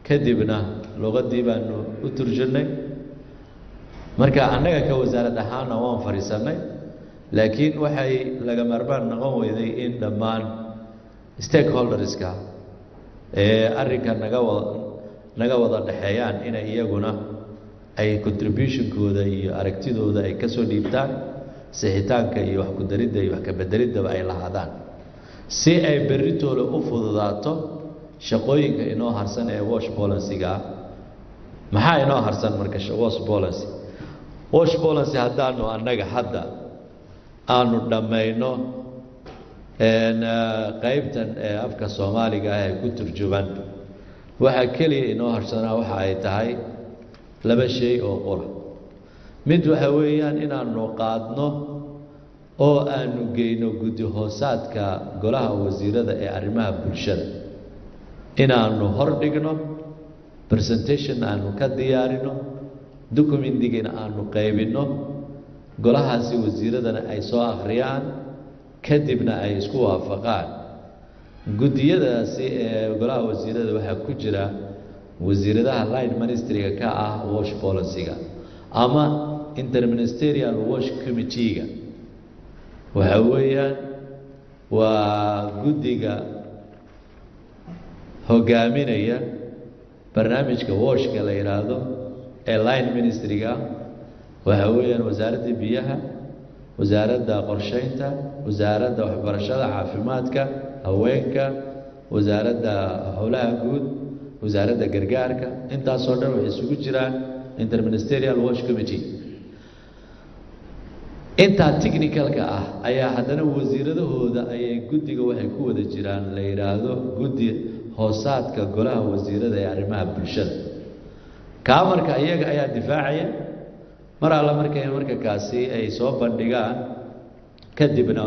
kadibna luqadii baanu u turjunay marka annaga ka wasaarad ahaana waan fariisanay laakiin waxay laga marmaan noqon weyday in dhammaan stakeholderska arrinka naga wada dhaxeeyaan inay iyaguna ay contributionkooda iyo aragtidooda ay ka soo dhiibtaan sixitaanka iyo wax ku daridda iyo wax ka bedelidaba ay lahaadaan si ay berritooda u fududaato shaqooyinka inoo harsan ee wash policy-ga maxaa inoo harsan marka wash policy haddaanu annaga hadda aanu dhammayno qaybtan ee afka Soomaaliga ah ay ku turjumaan waxa kaliya inoo harsanaa waxa ay tahay laba shay oo qura mid waxa weeyaan inaanu qaadno oo aanu geyno guddi hoosaadka golaha wasiirada ee arrimaha bulshada inaanu hor dhigno presentation aanu ka diyaarino documentigina aanu qaybino golahaasi wasiiradana ay soo akhriyaan kadibna ay isku waafaqaan guddiyadaasi ee golaha wasiirada waxaa ku jira wasiiradaha line ministry-ga ka ah wash policy-ga ama interministerial wash committee-ga waxa weeyaan waa guddiga hogaaminaya barnaamijka washka la yiraahdo ee line ministry-ga waxa weeyaan wasaaradda biyaha wasaaradda qorsheynta wasaaradda waxbarashada caafimaadka haweenka wasaaradda howlaha guud wasaaradda gargaarka intaasoo dhan waxay isugu jiraan interministerial wash committee inta technicalka ah ayaa haddana wasiiradahooda ayay guddiga waxay ku wada jiraan la yiraahdo guddi hoosaadka golaha wasiirada ee arrimaha bulshada ka marka iyaga ayaa difaacaya mar alla marka kaasi ay soo bandhigaan kadibna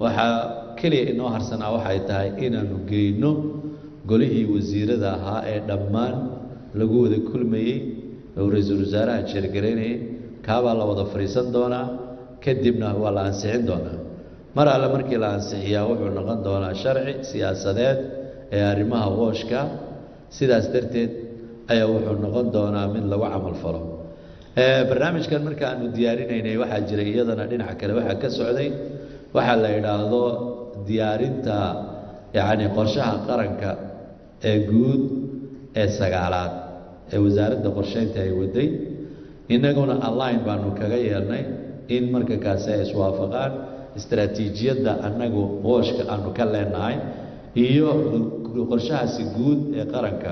waxa kaliya inoo harsanaa waxay tahay inaanu geyno golihii wasiirada ahaa ee dhammaan lagu wada kulmayey oo ra'iisul wasaaraha jeergareynayay kaabaa la wada fariisan doonaa kadibna waa la ansixin doonaa mar alla markii la ansixiyaa wuxuu noqon doonaa sharci siyaasadeed ee arrimaha washka sidaas darteed ayaa wuxuu noqon doonaa mid lagu camal falo barnaamijkan marka aanu diyaarinaynay waxaa jiray iyadana dhinaca kale waxaa ka socday waxaa la yidhaahdo diyaarinta yacni qorshaha qaranka ee guud ee sagaalaad ee wasaaradda qorsheynta ay waday innaguna align baanu kaga yeelnay in marka kaasi ay iswaafaqaan istaraatiijiyadda annagu washka aanu ka leenahay iyo qorshahaasi guud ee qaranka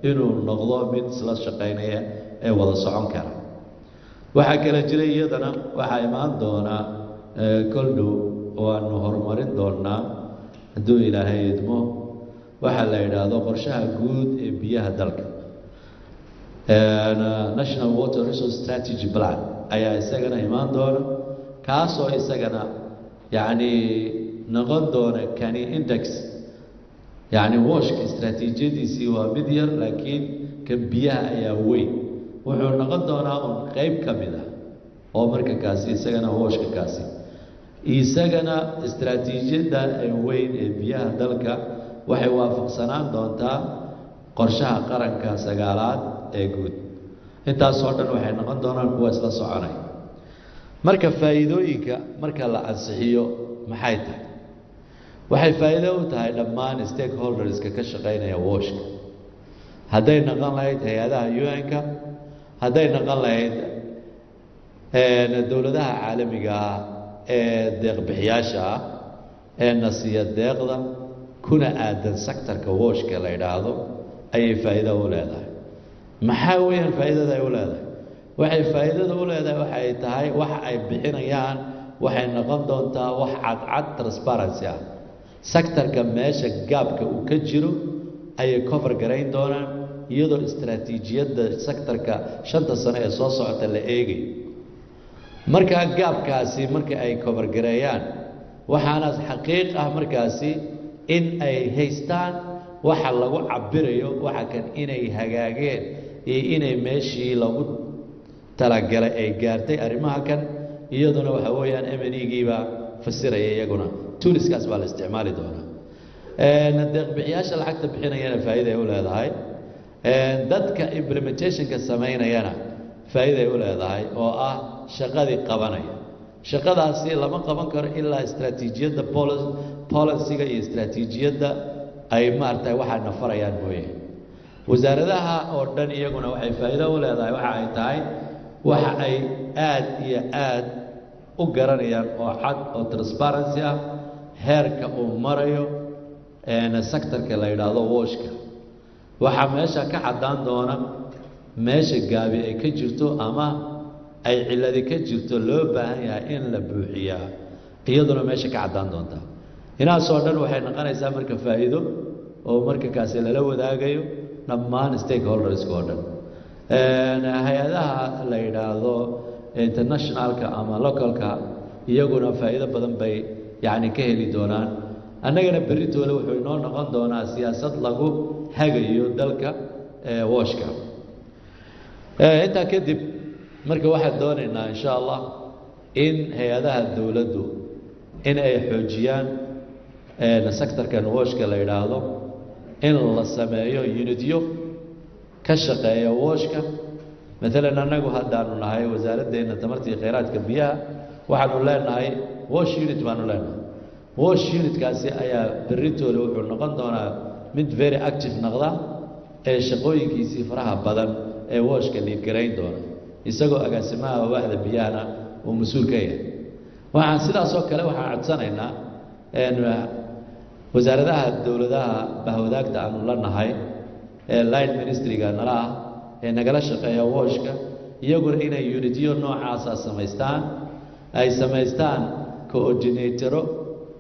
inuu noqdo mid isla shaqaynaya ee wada socon kara waxaa kala jira iyadana waxaa imaan doonaa koldhow oo aanu horumarin doonaa hadduu ilaahay idmo waxaa la yidhaahdo qorshaha guud ee biyaha dalka national water resource strategy plan ayaa isagana imaan doona kaasoo isagana yacni noqon doona kani index yacni washka istaraatiijiyadiisii waa mid yar laakiin kan biyaha ayaa weyn wuxuu noqon doonaa un qayb ka mid ah oo marka kaasi isagana washka kaasi isagana istaraatiijiyadda weyn ee biyaha dalka waxay waafaqsanaan doontaa qorshaha qaranka sagaalaad ee guud intaasoo dhan waxay noqon doonaan kuwa isla soconay marka faa'iidooyinka marka la ansixiyo maxay tahay waxay faa'iido u tahay dhammaan stakeholderska ka shaqaynaya washka hadday noqon lahayd hay-adaha UN-ka hadday noqon lahayd dowladaha caalamiga ah ee deeq-bixiyaasha ah ee nasiya deeqda kuna aadan sectorka washka la yidhaahdo ayay faa'iido u leedahay maxaa weeyaan faa'iidada ay u leedahay waxay faa'iidada u leedahay waxay tahay waxa ay bixinayaan waxay noqon doontaa wax cadcad transparency ah sectorka meesha gaabka uu ka jiro ayay cover garayn doonaan iyadoo istaraatiijiyadda sectorka 5 sano ee soo socota la eegay marka gaabkaasi marka ay cover gareeyaan waxaana xaqiiq ah markaasi in ay haystaan waxa lagu cabirayo waxa kan inay hagaageen iyo inay meeshii lagu talagalay ay gaartay arrimaha kan iyaduna waxa weeyaan MNE-giiba fasiraya iyaguna tooliskaas baa la isticmaali doonaa deeq bixiyaasha lacagta bixinayana faa'iido ay u leedahay dadka implementationka sameynayana faa'iido ay u leedahay oo ah shaqadii qabanaya shaqadaasi lama qaban karo ilaa istaraatiijiyadda policy-ga iyo istaraatiijiyadda ay maartay waxa nafarayaan mooyee wasaaradaha oo dhan iyaguna waxay faa'iido u leedahay waxa ay tahay waxa ay aad iyo aad u garanayaan oo cad oo transparency ah heerka uu marayo sectorka la yidhaahdo washka waxaa meesha ka caddaan doona meesha gaabi ay ka jirto ama ay ciladi ka jirto loo baahan yahay in la buuxiyaa iyaduna meesha ka caddaan doontaa inaasoo dhan waxay noqonaysaa marka faa'iido oo marka kaasi lala wadaagayo dhammaan stakeholderska oo dhan hay-adaha la yidhaahdo internationalka ama localka iyaguna faa'iido badan bay yacni ka heli doonaan annagana beritoole wuxuu inoo noqon doonaa siyaasad lagu hagayo dalka washka intaa kadib marka waxaan doonaynaa insha allah in hay-adaha dowladdu in ay xoojiyaan sectorkan washka la yidhaahdo in la sameeyo unityo ka shaqeeya washka maalan annagu haddaanu nahay wasaaraddeena tamarta iyo kheyraadka biyaha waxaanu leenahay wash unit baanu leenahay wash unitkaasi ayaa beritoole wuxuu noqon doonaa mid very active noqda ee shaqooyinkiisii faraha badan ee washka liidgarayn doona isagoo agaasimaha waaxda biyahana uu mas-uul ka yahay waxaan sidaasoo kale waxaan codsanaynaa wasaaradaha dowladaha bahwadaagta aanu la nahay ee line ministryga nala ah ee nagala shaqeeya washka iyaguna inay unityo noocaasa samaystaan ay samaystaan coordinatoro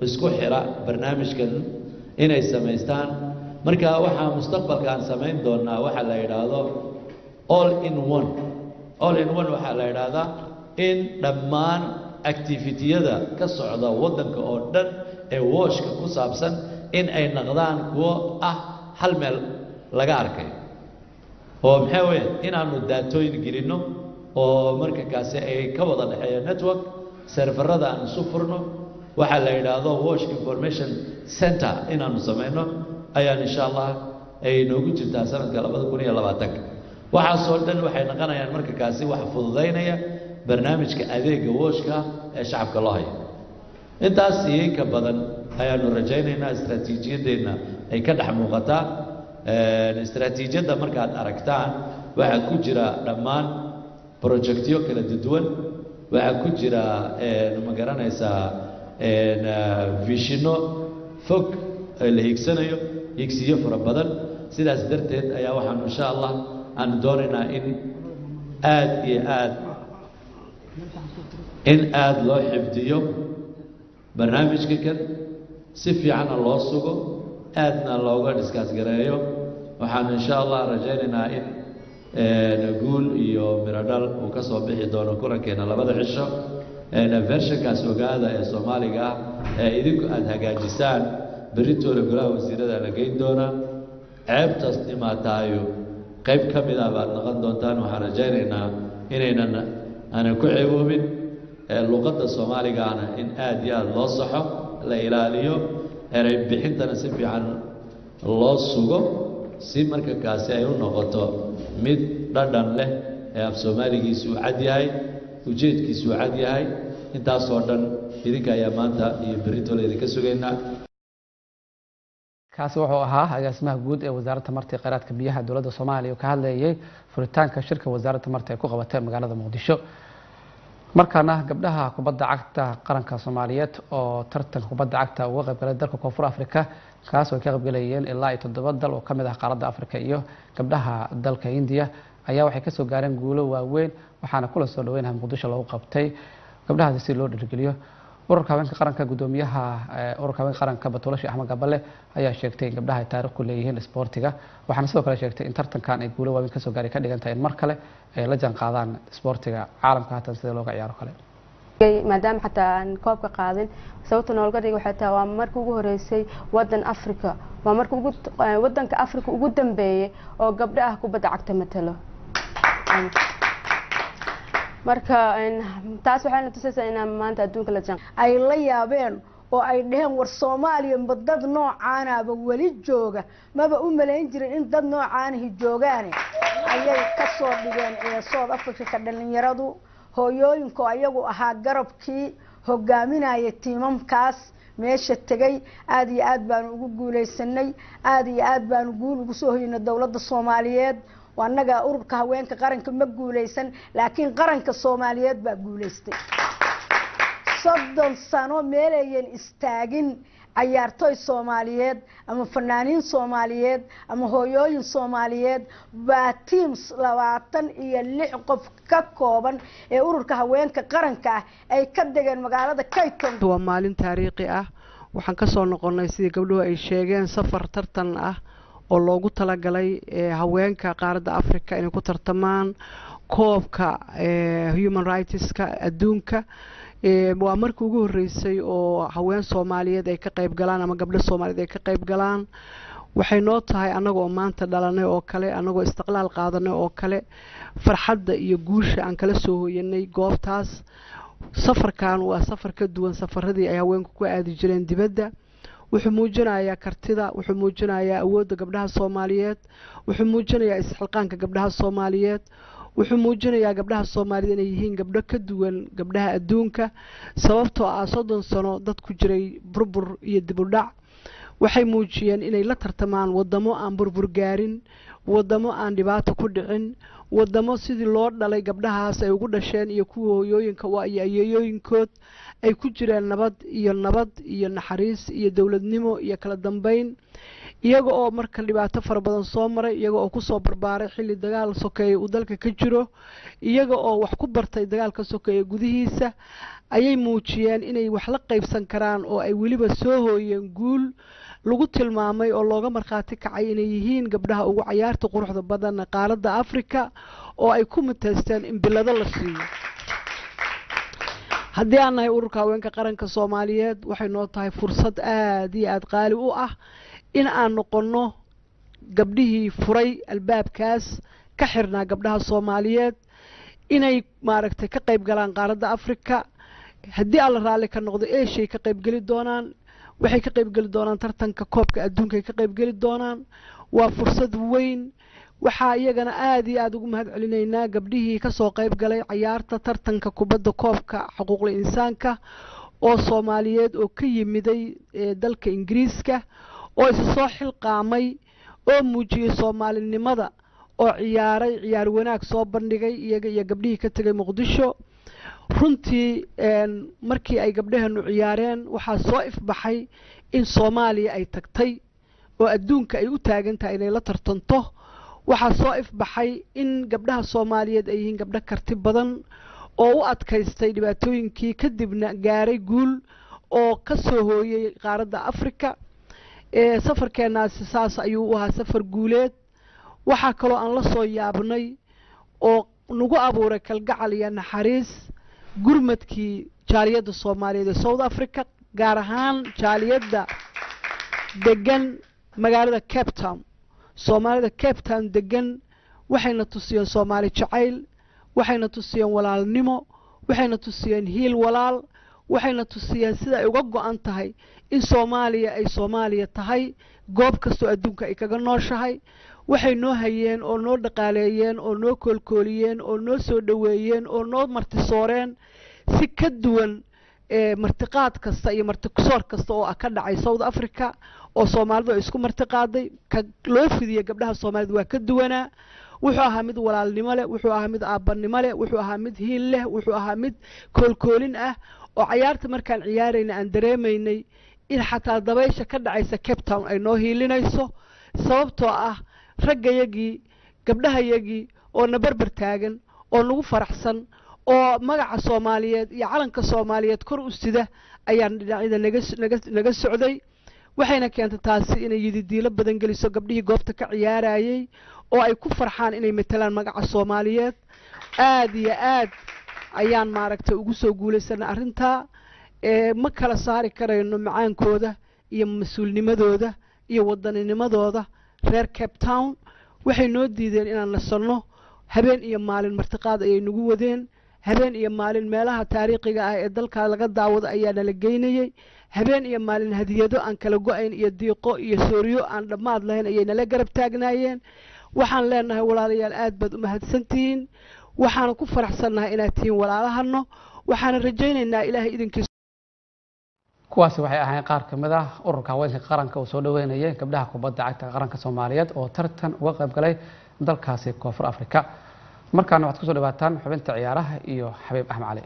isku xira barnaamijkan inay samaystaan marka waxaa mustaqbalka aan samayn doonaa waxa la yidhaahdo all in one waxaa la yidhaahdaa in dhammaan activitiyada ka socda waddanka oo dhan ee washka ku saabsan in ay noqdaan kuwo ah hal meel laga arkay oo maxaa weeye inaanu daatooyin gelinno oo marka kaasi ay ka wada dhexeeya network serverada aan isu furno waxaa la yidhaahdo wash information center inaanu samayno ayaan insha allah ay noogu jirtaa sanadka 2020 waxaasoo dhan waxay noqonayaan marka kaasi wax fududaynaya barnaamijka adeega washka ee shacabka loo hayo intaas iyo ka badan ayaanu rajaynaynaa istaraatiijiyadeenna ay ka dhex muuqataa istaraatiijiyadda markaad aragtaan waxaa ku jira dhammaan projectyo kala duwan waxaa ku jira ma garanaysaa visiono fog la hiigsanayo hiigsiyo fara badan sidaas darteed ayaa waxaanu insha allah aan doonaynaa in aad loo xifdiyo barnaamijka kan si fiicanna loo sugo aadna looga dhiskaas gareeyo waxaan insha allah rajaynaynaa in guul iyo miradhal uu ka soo bixi doono kulankeena 2 cisho versionkaas ogaada ee soomaaliga ah ee idinku aad hagaajisaan beritoole golaha wasiirada la geyn doonaa ceebtaas dhimaataayo qayb ka mid ah baad noqon doontaan waxaan rajaynaynaa inaynan aanan ku ceeboobin luqadda soomaaligaana in aad iyo aad loo saxo la ilaaliyo eray bixintana si fiican loo sugo si marka kaasi ay u noqoto mid dhadhan leh ee af soomaaligiisu cad yahay ujeedkiisu cad yahay intaasoo dhan idinka ayaa maanta iyo beritoole idinka sugaynaa kaasi wuxuu ahaa agaasimaha guud ee wasaaradda tamarta iyo kheyraadka biyaha dowladda Soomaaliya oo ka hadlayay furitaanka shirka wasaaradda tamarta ee ku qabatay magaalada Muqdisho markaana gabdhaha kubadda cagta qaranka Soomaaliyeed oo tartanka kubadda cagta uga qayb galay dalka Koonfur Afrika kaas oo ka qayb galayeen ilaa 7 dal oo kamid ah qaaradda Afrika iyo gabdhaha dalka India ayaa waxay kasoo gaareen guulo waaweyn waxaana kula soo dhaweynaha muqdisho lagu qabtay gabdhahaasi si loo dhiirigeliyo ururka haweenka qaranka gudoomiyaha ururka haweenka qaranka Batulashi Axmed Gaballe ayaa sheegtay in gabdhaha ay taariikh ku leeyihiin isboortiga waxaana sidoo kale sheegtay in tartankan ay guulo waaweyn kasoo gaaray ka dhigan tahay in mar kale ay la jaan qaadaan isboortiga caalamka haatan sida looga ciyaaro kale maadaama xataa aan koobka qaadin sababta noolga dhigay waxay tahay waa markii ugu horeysay wadan Afrika waa markii ugu wadanka Afrika ugu dambeeyay oo gabdho ah kubadda cagta matalo marka taas waxay tusaysaa in maanta adduunka la jaan ay la yaabeen oo ay dhaheen war Soomaaliya dad noocaanaba wali jooga maba u maleyn jirin in dad noocaanahi joogaan ayay ka soo dhigeen ee South Africa dhalinyaradu hooyooyinka ayagu ahaa garabkii hogaaminaya tiimamkaas meesha tagay aad iyo aad baan ugu guuleysanay aad iyo aad baan guul ugu soo hoynay dawladda Soomaaliyeed wanaga ururka haweenka qaranka ma guuleysan laakiin qaranka Soomaaliyeed baa guuleystay 30 sano meelayn istaagin ciyaartoy Soomaaliyeed ama fanaaniin Soomaaliyeed ama hooyooyin Soomaaliyeed baa teams 26 qof ka kooban ee ururka haweenka qaranka ay ka degeen magaalada Cape Town waa maalin taariikhi ah waxaan ka soo noqonay sidii gabdhuhu ay sheegeen safar tartan ah oo loogu talagalay haweenka qaaradda Afrika inay ku tartamaan koobka human rights-ka adduunka waa markii ugu horeysay oo haween Soomaaliyeed ay ka qayb galaan ama gabdho Soomaaliyeed ay ka qayb galaan waxay noo tahay anagoo maanta dhalanay oo kale anagoo istiqlaal qaadanay oo kale farxadda iyo guusha aan kala soo hooyanay goobtaas safarkan waa safar ka duwan safaradii ay haweenku ku aadi jireen dibadda wuxuu muujinayaa kartida wuxuu muujinayaa awoodda gabdhaha Soomaaliyeed wuxuu muujinayaa isxilqaanka gabdhaha Soomaaliyeed wuxuu muujinayaa gabdhaha Soomaaliyeed inay yihiin gabdho ka duwan gabdhaha adduunka sababtoo ah 30 sano dad ku jiray burbur iyo dib u dhac waxay muujiyeen inay la tartamaan wadamo aan burbur gaarin wadamo aan dhibaato ku dhicin wadamo sidii loo dhalay gabdhahaas ay ugu dhasheen iyo kuwa hooyooyinka iyo ayeeyooyinkood ay ku jireen nabad iyo naxariis iyo dawladnimo iyo kala dambeyn iyaga oo marka dhibaato fara badan soo maray iyaga oo ku soo barbaaray xilli dagaal sokeeyay uu dalka ka jiro iyaga oo wax ku bartay dagaalka sokeeyay gudihiisa ayay muujiyeen inay wax la qaybsan karaan oo ay waliba soo hooyeen guul lagu tilmaamay oo looga marxaati kacay inay yihiin gabdhaha ugu ciyaarta quruxda badan qaaradda Afrika oo ay ku mutaysteen in bilado la siiyo haddii aan nahay ururka haweenka qaranka Soomaaliyeed waxay noo tahay fursad aad iyo aad qaali u ah in aan noqono gabdhihii furay albaabkaas ka xirnaa gabdhaha Soomaaliyeed inay maaragtay ka qayb galaan qaaradda Afrika haddii alla raali ka noqdo Asia ka qayb gali doonaan waxay ka qayb gali doonaan tartanka koobka adduunka ay ka qayb gali doonaan waa fursad weyn waxaa iyagana aad iyo aad ugu mahad celinaynaa gabdhihii ka soo qayb galay ciyaarta tartanka kubadda koobka xuquuqda insaanka oo Soomaaliyeed oo ka yimiday dalka Ingiriiska oo is soo xilqaamay oo muujiyay Soomaalinimada oo ciyaar wanaag soo bandhigay iyaga iyo gabdhihii ka tagay Muqdisho runtii markii ay gabdhaheenu ciyaareen waxaa soo ifbaxay in Soomaaliya ay tagtay oo adduunka ay u taagan tahay inay la tartanto waxaa soo ifbaxay in gabdhaha Soomaaliyeed ay yihiin gabdho karti badan oo u adkaystay dhibaatooyinkii kadibna gaaray guul oo ka soo hooyay qaaradda Afrika safarkeenaasi saas ayuu u ahaa safar guuleed waxaa kaloo aan la soo yaabnay oo nagu abuuray kalgacal iyo naxariis gurmadkii jaaliyadda Soomaaliyeed ee South Africa gaar ahaan jaaliyadda degan magaalada Cape Town Soomaalida Cape Town degan waxayna tusiyeen Soomaali jacayl waxayna tusiyeen walaalnimo waxayna tusiyeen hiil walaal waxayna tusiyeen sida ay uga go'an tahay in Soomaaliya ay Soomaaliya tahay goob kasto adduunka ay kaga nooshahay waxay noo hayeen oo noo dhaqaaleeyeen oo noo koolkooliyeen oo noo soo dhaweeyeen oo noo martisooreen si ka duwan martiqaad kasta iyo martisoor kasta oo ka dhacay South Africa oo Soomaalidu isku martiqaaday ka loo fidiyay gabdhaha Soomaalidu waa ka duwanaa wuxuu ahaa mid walaalnimo leh wuxuu ahaa mid aabanimo leh wuxuu ahaa mid hiil leh wuxuu ahaa mid koolkoolin ah oo ciyaarta markaan ciyaarayna aan dareemaynay in xataa dabaysha ka dhacaysa Cape Town ay noo hiilinayso sababtoo ah raggayagii gabdhahayagii oo na berber taagan oo nagu faraxsan oo magaca Soomaaliyeed iyo calanka Soomaaliyeed kor u sida ayaan dhinacyada naga socday waxayna keentay taasi inay yididiilo badan geliso gabdhihii goobta ka ciyaarayay oo ay ku farxaan inay matalaan magaca Soomaaliyeed aad iyo aad ayaan maaragtay ugu soo guulaysanay arrinta ma kala saari karayno macaankooda iyo mas'uulnimadooda iyo wadanninimadooda reer Cape Town waxay noo diideen inaan nasanno habeen iyo maalin martiqaad ayay nagu wadeen habeen iyo maalin meelaha taariikhiga ah ee dalka laga daawado ayaa nala geynayay habeen iyo maalin hadiyado aan kala go'ayn iyo diiqo iyo sooriyo aan dhammaad lahayn ayay nala garab taagnaayeen waxaan leenahay walaalayaal aad baad u mahadsantihiin waxaan ku faraxsanahay inaad tihiin walaalahano waxaan rajaynaynaa ilaahay idinkiisa kuwaasi waxay ahaayeen qaar ka mid ah ururka haweenka qaranka oo soo dhaweynayay gabdhaha kubadda cagta qaranka Soomaaliyeed oo tartan uga qayb galay dalkaasi Koonfur Afrika markaana waxaad ku soo dhawaataan xubinta ciyaaraha iyo Xabiib Axmed Cali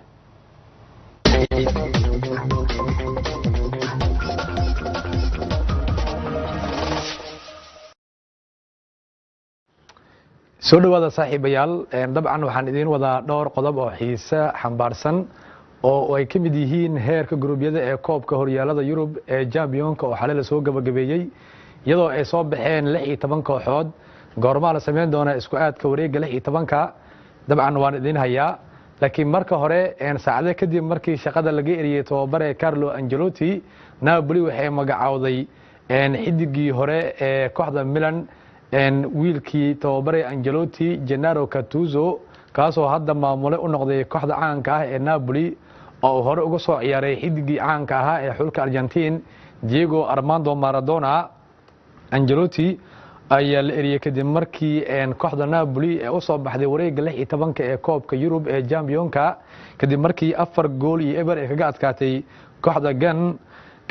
soo dhawaada saaxiibayaal dabcan waxaan idin wadaa dhowr qodob oo xiise xambaarsan oo ay ka mid yihiin heerka guruubyada ee koobka horyaalada Yurub ee Championka oo xalay la soo gabagabeeyay iyadoo ay soo baxeen 16 kooxood goorma la sameyn doona isku aadka wareegga 16ka dabcan waan idin hayaa laakiin marka hore saacado kadib markii shaqada laga eriyay tababare Carlo Ancelotti Napoli waxay magacawday xidigii hore ee kooxda Milan wiilkii tababare Ancelotti Gennaro Gattuso kaasoo hadda maamule u noqday kooxda caanka ah ee Napoli oo hore uga soo ciyaaray xidigii caanka ahaa ee xulka Argentine Diego Armando Maradona Ancelotti ayaa la eriyay kadib markii kooxda Napoli ee u soo baxday wareegga 16 ee koobka Yurub ee Championka kadib markii 4 gool iyo eber ay kaga adkaatay kooxda Gan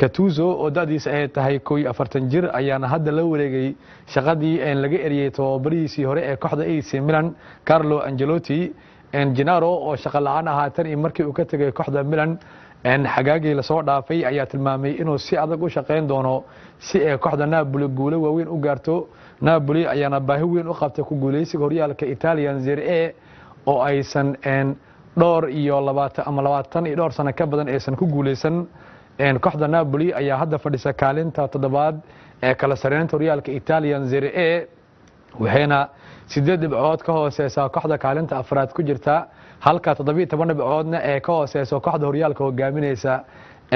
Gattuso oo da'diisa ay tahay 41 jir ayaana hadda la wareegay shaqadii laga eriyay tababarihiisii hore ee kooxda AC Milan Carlo Ancelotti Gennaro oo shaqo la'aan ahaa tan markii uu ka tagay kooxda Milan xagaagii la soo dhaafay ayaa tilmaamay inuu si adag u shaqeyn doono si ay kooxda Napoli guulo waaweyn u gaarto Napoli ayaana baahi weyn u qabtay ku guuleysiga horyaalka Italian Serie A oo aysan dhowr iyo 20 ama 20 iyo dhowr sano ka badan aysan ku guuleysan kooxda Napoli ayaa hadda fadhisa kaalinta 7aad ee kala sareynta horyaalka Italian Serie A waxayna 8 dhibcood ka hooseysa kooxda kaalinta 4aad ku jirta halka 17 dhibcoodna ee ka hooseysa kooxda horyaalka hogaaminaysa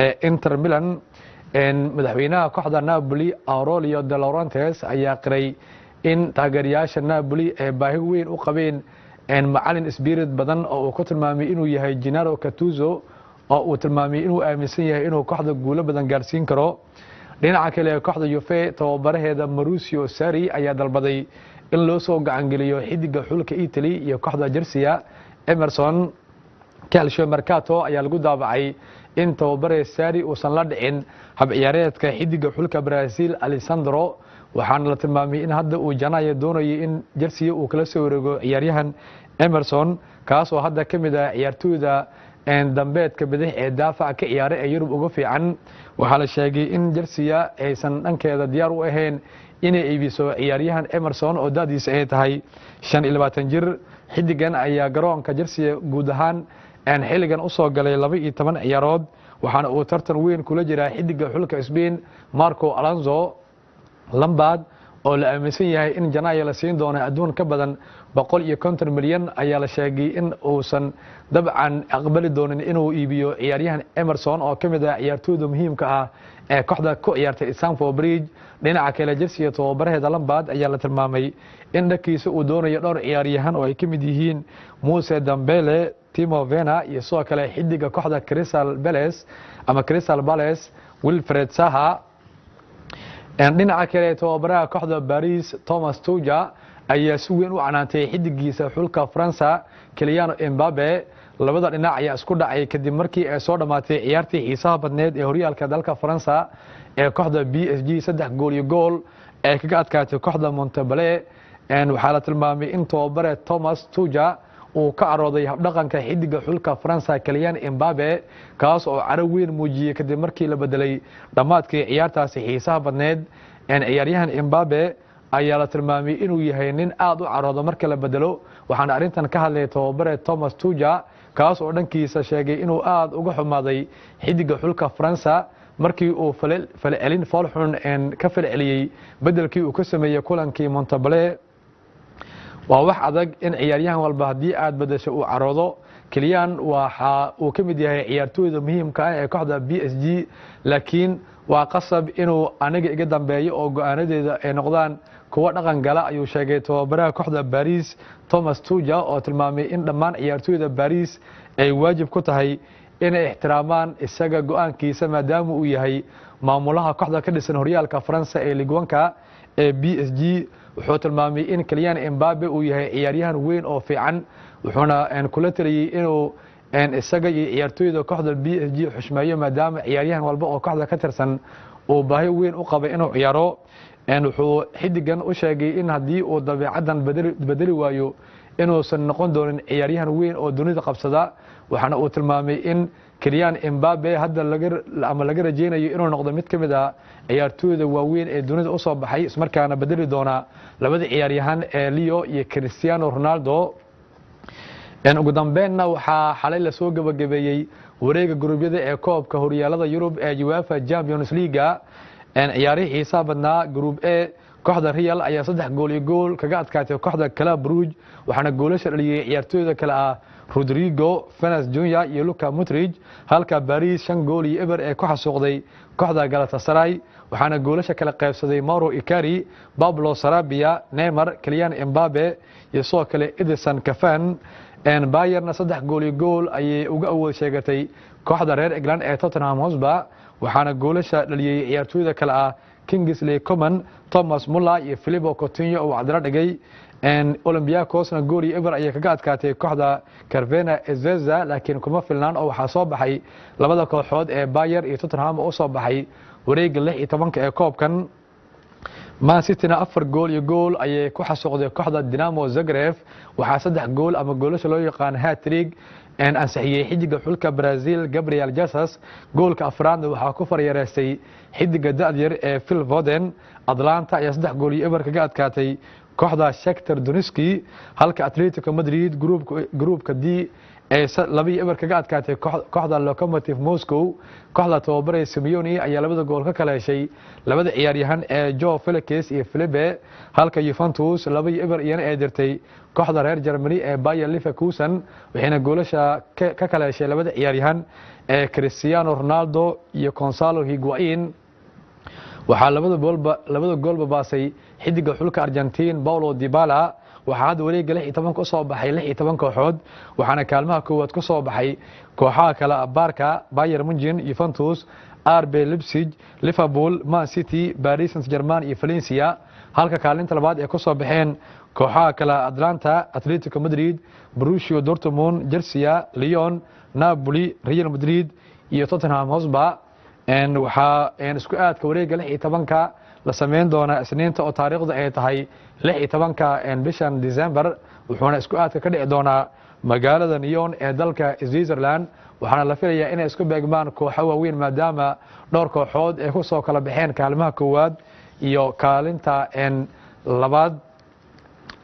ee Inter Milan madaxweynaha kooxda Napoli Aurelio De Laurentiis ayaa qiray in taageerayaasha Napoli ay baahi weyn u qabeen macallin spirit badan oo uu ku tilmaamay inuu yahay Gennaro Gattuso oo uu tilmaamay inuu aaminsan yahay inuu kooxda guulo badan gaarsiin karo dhinaca kale kooxda Juve tababaraheeda Mauricio Sarri ayaa dalbaday in loo soo gacan geliyo xidiga xulka Italy iyo kooxda Chelsea Emerson Calcio Mercato ayaa lagu daabacay in tababare Sarri uusan la dhicin hab ciyaareedka xidiga xulka Brazil Alessandro waxaana la tilmaamay in hadda uu Janaayo doonayo in Chelsea uu kala soo wareego ciyaaryahan Emerson kaasoo hadda ka mid ah ciyaartooyda dambeedka bidix ee daafaca ka ciyaaray ee Yurub ugu fiican waxaa la sheegay in Chelsea aysan dhankeeda diyaar u ahayn inay iibiso ciyaaryahan Emerson oo da'diisa ay tahay 25 jir xidigan ayaa garoonka Chelsea guud ahaan xilligan u soo galay 12 ciyaarood waxaana uu tartan weyn kula jiraa xidiga xulka Spain Marco Alonso Lampard oo la aaminsan yahay in Janaayo la siin doono adduun ka badan 150 milyan ayaa la sheegay in uusan dabcan aqbali doonin inuu iibiyo ciyaaryahan Emerson oo kamid ah ciyaartooyda muhiimka ah ee kooxda ku ciyaartay Stamford Bridge dhinaca kale Chelsea tababaraheeda Lampard ayaa la tilmaamay in dhakiisa uu doonayo dhowr ciyaaryahan oo ay kamid yihiin Moussa Dembele Timo Werner iyo soo kale xidiga kooxda Crystal Palace Wilfried Zaha dhinaca kale tababaraha kooxda Paris Thomas Tuchel ayaa si weyn u canaantay xidigiisa xulka Faransa Kylian Mbappe labada dhinac ayaa isku dhacay kadib markii ay soo dhamaatay ciyaartii xiisaha badneed ee horyaalka dalka Faransa ee kooxda PSG 3 gool iyo gool ee kaga adkaatay kooxda Montpellier waxaa la tilmaamay in tababare Thomas Tuchel uu ka carooday habdhaqanka xidiga xulka Faransa Kylian Mbappe kaas oo carab weyn muujiyay kadib markii la bedelay dhamaadkii ciyaartaasi xiisaha badneed ciyaaryahan Mbappe ayaa la tilmaamay inuu yahay nin aad u caroodo marka la bedelo waxaana arrintan ka hadlay tababare Thomas Tuchel kaas oo dhankiisa sheegay inuu aad uga xumaaday xidiga xulka Faransa markii uu falcelin foolxun ka falceliyay bedelkii uu ka sameeyay kulankii Montpellier waa wax adag in ciyaaryahan walba haddii aad bedesho uu caroodo Kylian waxa uu ka mid yahay ciyaartooyda muhiimka ah ee kooxda PSG laakiin waa qasab inuu aniga iga dambeeyo oo go'aanadeeda ay noqdaan kuwa dhaqan gala ayuu sheegay tababaraha kooxda Paris Thomas Tuchel oo tilmaamay in dhammaan ciyaartooyda Paris ay waajib ku tahay inay ixtiraamaan isaga go'aankiisa maadaama uu yahay maamulaha kooxda ka dhisan horyaalka Faransa ee Ligue 1 ee PSG wuxuu tilmaamay in Kylian Mbappe uu yahay ciyaaryahan weyn oo fiican wuxuuna kula taliyay inuu isaga iyo ciyaartooyda kooxda PSG xushmeeyo maadaama ciyaaryahan walba oo kooxda ka tirsan uu baahi weyn u qabay inuu ciyaaro wuxuu xidigan u sheegay in haddii uu dabeecadan bedeli waayo inuusan noqon doonin ciyaaryahan weyn oo dunida qabsada waxaana uu tilmaamay in Kylian Mbappe hadda laga rajeynayo inuu noqdo mid ka mid ah ciyaartooyda waaweyn ee dunida u soo baxay ismarkaana bedeli doona labada ciyaaryahan ee Leo iyo Cristiano Ronaldo ugu dambeynna waxaa xalay la soo gabagabeeyay wareega guruubyada ee koobka horyaalada Yurub ee UEFA Champions League ciyaarihii xiisaha badnaa group A kooxda Real ayaa 3 gool iyo gool kaga adkaatay kooxda Club Brugge waxaana goolasha dhaliyay ciyaartooyda kale ah Rodrigo, Vinicius Junior iyo Luka Modric halka Paris 5 gool iyo eber ee ku xasuuqday kooxda Galatasaray waxaana goolasha kala qaybsaday Mauro Icardi, Pablo Sarabia, Neymar, Kylian Mbappe iyo soo kale Edinson Cavani Bayern 3 gool iyo gool ayay uga awood sheegatay kooxda reer England ee Tottenham Hotspur waxaana goolasha dhaliyay ciyaartooyda kale ah Kingsley Coman, Thomas Muller iyo Filippo Coutinho oo cadra dhigay Olympiacosna gool iyo eber ayay kaga adkaatay kooxda Crvena Zvezda laakiin kuma filnaan oo waxaa soo baxay labada kooxood ee Bayern iyo Tottenham oo soo baxay wareegga 16 ee koobkan Man City 4 gool iyo gool ayay ku xasuuqday kooxda Dinamo Zagreb waxaa 3 gool ama goolasha loo yaqaan hat-trick ansixiyay xidiga xulka Brazil Gabriel Jesus goolka afraad waxaa ku faryareystay xidiga da'yar ee Phil Foden Atlanta ayaa 3 gool iyo eber kaga adkaatay kooxda Shakhtar Donetsk halka Atletico Madrid groupka D ee 2 eber kaga adkaatay kooxda Lokomotiv Moscow kooxda tababare Simeone ayaa labada gool ka kala heshay labada ciyaaryahan ee Joe Felix iyo Felipe halka Juventus 2 eber iyana ay dirtay kooxda reer Germany ee Bayer Leverkusen waxayna goolasha ka kala heshay labada ciyaaryahan ee Cristiano Ronaldo iyo Gonzalo Higuain waxaa labada goolba baasay xidiga xulka Argentine Paulo Dybala waxaa hadda wareegga 16 ku soo baxay 16 kooxood waxaana kaalmaha koowaad ku soo baxay kooxaha kale Barca, Bayern Munich, Juventus, RB Leipzig, Liverpool, Man City, Paris Saint-Germain iyo Valencia halka kaalinta labaad ay ku soo baxeen kooxaha kale Atlanta, Atletico Madrid, Borussia Dortmund, Chelsea, Lyon, Napoli, Real Madrid iyo Tottenham Hotspur waxaa isku aadka wareegga 16 la sameyn doona isniinta oo taariikhda ay tahay 16 bishan December wuxuuna isku aadka ka dhici doonaa magaalada Lyon ee dalka Switzerland waxaana la filayaa inay isku beegmaan kooxo waaweyn maadaama dhowr kooxood ay ku soo kala baxeen kaalmaha koowaad iyo kaalinta labaad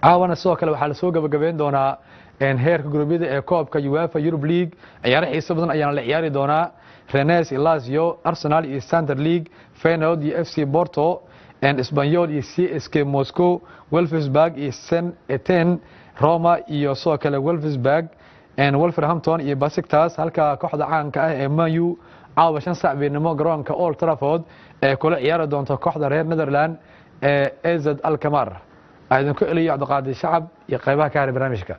caawana sidoo kale waxaa la soo gabagabeyn doonaa heerka guruubyada ee koobka UEFA Europe League ciyaaro xiiso badan ayaana la ciyaari doonaa Rennes iyo Lazio, Arsenal iyo Standard League, Feyenoord iyo FC Porto, Espanyol iyo CSK Moscow, Wolfsburg iyo Saint Etienne, Roma iyo soo kale Wolfsburg, Wolverhampton iyo Besiktas halka kooxda caanka ah ee Man U caawa 5 saac beenimo garoonka Old Trafford ee kula ciyaari doonta kooxda reer Netherland ee AZ Alkmaar. Aydan ku eliyo Cabdiqaadir Shacab iyo qaybaha ka haray barnaamijka.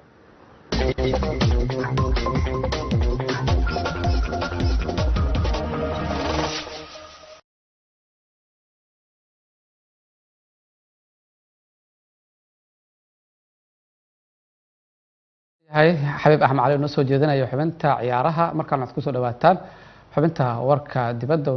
xabiib axmed cali noo soo jeedinayo xubinta ciyaaraha markaan aad ku soo dhawaataan xubinta warka dibadda